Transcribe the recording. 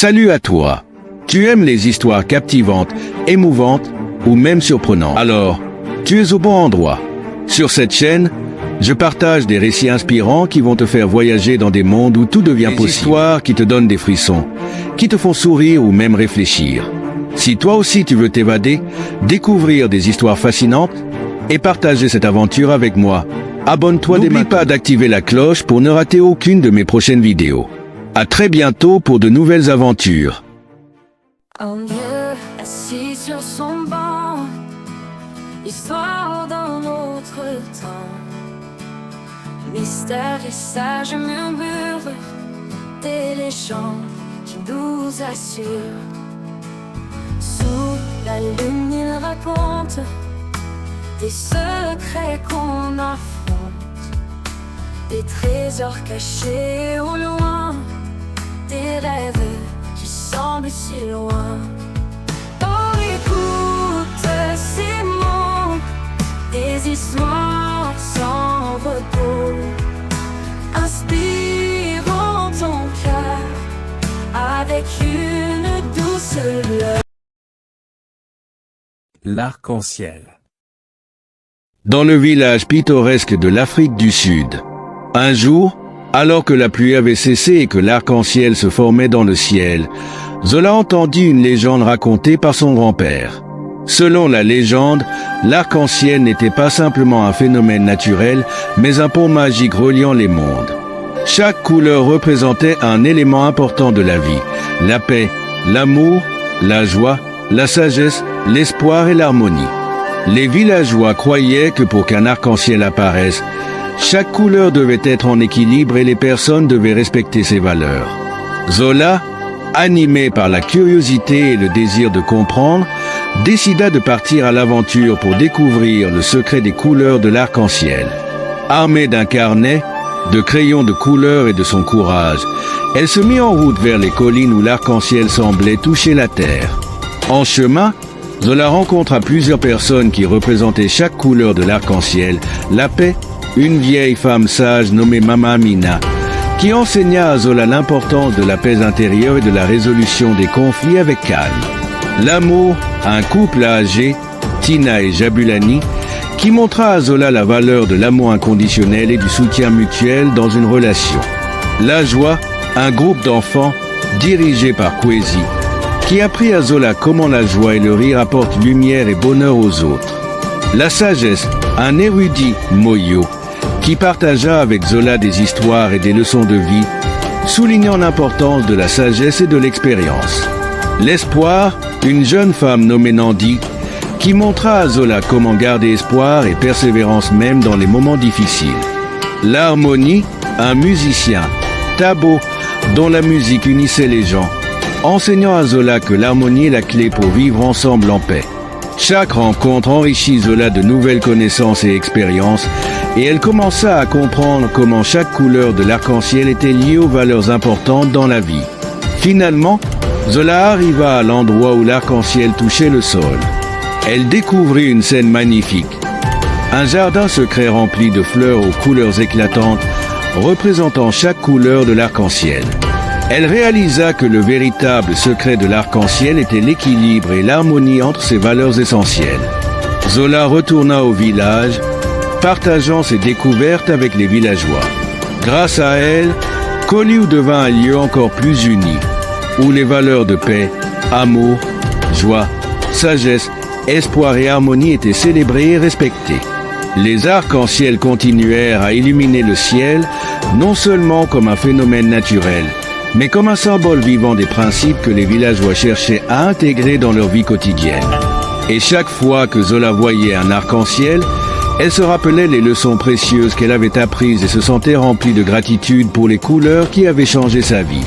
Salut à toi. Tu aimes les histoires captivantes, émouvantes ou même surprenantes? Alors, tu es au bon endroit. Sur cette chaîne, je partage des récits inspirants qui vont te faire voyager dans des mondes où tout devient possible. Des histoires qui te donnent des frissons, qui te font sourire ou même réfléchir. Si toi aussi tu veux t'évader, découvrir des histoires fascinantes et partager cette aventure avec moi, abonne-toi dès maintenant. N'oublie pas d'activer la cloche pour ne rater aucune de mes prochaines vidéos. À très bientôt pour de nouvelles aventures. Un vieux assis sur son banc, histoire d'un autre temps. Mystère et sage murmure des légendes qui nous assurent. Sous la lune il raconte des secrets qu'on affronte, des trésors cachés au loin, des rêves qui semblent si loin. Oh, écoute ces mots, des histoires sans repos, inspirant ton cœur avec une douce lueur. L'arc-en-ciel. Dans le village pittoresque de l'Afrique du Sud, un jour, alors que la pluie avait cessé et que l'arc-en-ciel se formait dans le ciel, Zola entendit une légende racontée par son grand-père. Selon la légende, l'arc-en-ciel n'était pas simplement un phénomène naturel, mais un pont magique reliant les mondes. Chaque couleur représentait un élément important de la vie: la paix, l'amour, la joie, la sagesse, l'espoir et l'harmonie. Les villageois croyaient que pour qu'un arc-en-ciel apparaisse, chaque couleur devait être en équilibre et les personnes devaient respecter ses valeurs. Zola, animé par la curiosité et le désir de comprendre, décida de partir à l'aventure pour découvrir le secret des couleurs de l'arc-en-ciel. Armée d'un carnet, de crayons de couleur et de son courage, elle se mit en route vers les collines où l'arc-en-ciel semblait toucher la terre. En chemin, Zola rencontra plusieurs personnes qui représentaient chaque couleur de l'arc-en-ciel: la paix, une vieille femme sage nommée Mama Amina, qui enseigna à Zola l'importance de la paix intérieure et de la résolution des conflits avec calme. L'amour, un couple âgé, Tina et Jabulani, qui montra à Zola la valeur de l'amour inconditionnel et du soutien mutuel dans une relation. La joie, un groupe d'enfants dirigé par Kwesi, qui apprit à Zola comment la joie et le rire apportent lumière et bonheur aux autres. La sagesse, un érudit, Moyo, qui partagea avec Zola des histoires et des leçons de vie, soulignant l'importance de la sagesse et de l'expérience. L'espoir, une jeune femme nommée Nandi, qui montra à Zola comment garder espoir et persévérance même dans les moments difficiles. L'harmonie, un musicien, Tabo, dont la musique unissait les gens, enseignant à Zola que l'harmonie est la clé pour vivre ensemble en paix. Chaque rencontre enrichit Zola de nouvelles connaissances et expériences, et elle commença à comprendre comment chaque couleur de l'arc-en-ciel était liée aux valeurs importantes dans la vie. Finalement, Zola arriva à l'endroit où l'arc-en-ciel touchait le sol. Elle découvrit une scène magnifique. Un jardin secret rempli de fleurs aux couleurs éclatantes, représentant chaque couleur de l'arc-en-ciel. Elle réalisa que le véritable secret de l'arc-en-ciel était l'équilibre et l'harmonie entre ses valeurs essentielles. Zola retourna au village, partageant ses découvertes avec les villageois. Grâce à elle, Koliu devint un lieu encore plus uni, où les valeurs de paix, amour, joie, sagesse, espoir et harmonie étaient célébrées et respectées. Les arcs-en-ciel continuèrent à illuminer le ciel, non seulement comme un phénomène naturel, mais comme un symbole vivant des principes que les villageois cherchaient à intégrer dans leur vie quotidienne. Et chaque fois que Zola voyait un arc-en-ciel, elle se rappelait les leçons précieuses qu'elle avait apprises et se sentait remplie de gratitude pour les couleurs qui avaient changé sa vie.